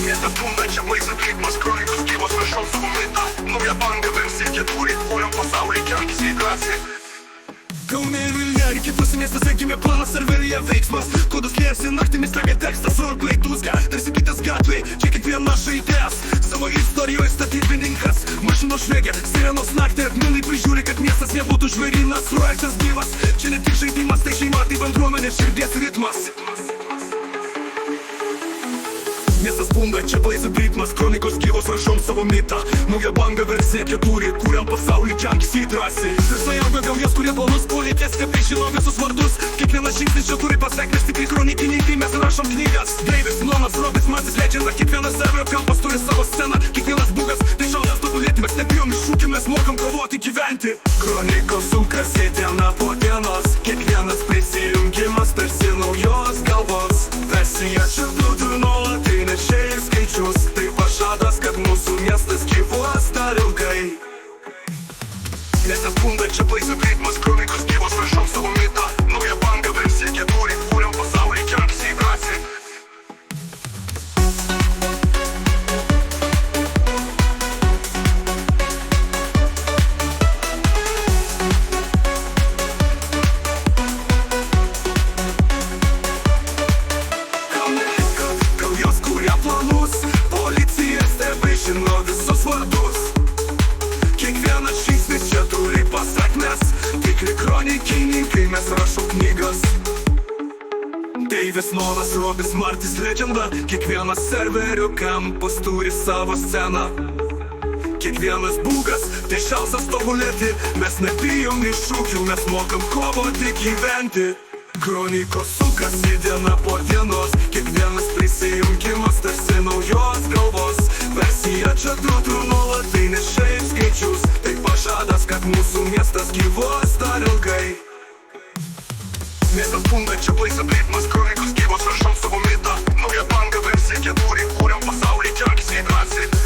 Miasta tunda čia baisas ritmas, kronikos gyvos rašau savo mitą. Nauja banga versija keturi, kuriam pasaulį kelkis į drąsiai. Kaune ir Vilniuje ir kitose miestuose gimė planas ar vėlyje veiksmas. Kodas liejasi naktimis, tagia tekstas orklai dūzga, tarsi bitės gatvėj, čia kiekviena žaidėjas savo istorijoje statybininkas. Mašinos šviegia, sirenos naktį, atminai prižiūri, kad miestas nebūtų žvėrynas. Projektas gyvas, čia ne tik žaidimas, tai šeima, tai bendruomenė, širdies ritmas. Miestas bunda, čia blaizų ritmas, kronikos gyvos rašom savo mitą. Nauja banga versija keturi, kuriam pasaulį ženkis į drąsiai. Visai auga gaujas, kurie planus puolė, stebė žino visus vardus. Kiekvienas žingsnis čia turi pasakti, tikrai kronikininkai, mes rašom knygas. Deivis, Nonas, Robis, Matis, legenda, kiekvienas serverio kampas turi savo sceną. Kiekvienas bugas, tai šaudas tobulėti, mes nebijom iššūkį, mes mokam kovoti, gyventi. Kronikos sukasi diena po dienos, kiekvienas prisijungimas tarsi naujos galvos. Versija čia būtų nuolatinė šiais skaičius, tai pažadas, kad mūsų miestas gyvuos dar ilgai. Miestas bunda, čia blaizų ritmas, kronikos gyvos rašom savo mitą. Nauja banga versija keturi, kuriam pasaulį kelkis į drąsiai. Gaujos kuria planus, policija stebi, žino visus vardus. Kiekvienas žingsnis čia turi pasakmes, tikri kronikininkai, mes rašom knygas. Deivis, Nonas, Robis, Martis, legenda, kiekvienas serverio kampas turi savo sceną. Kiekvienas bugas, tai šiausias tobulėti, mes nebijom iššūkių, mes mokam kovoti, gyventi. Kronikos sukasi diena po dienos, kiekvienas prisijungimas tarsi naujos galvos. Versija čia būtų nuolatinė šiais skaičius, tai pažadas, kad mūsų miestas gyvuos dar ilgai. Miestas bunda, čia blaizų ritmas, kronikos gyvos rašom savo mitą. Nauja banga versija keturi, kuriam pasaulį kelkis į drąsiai.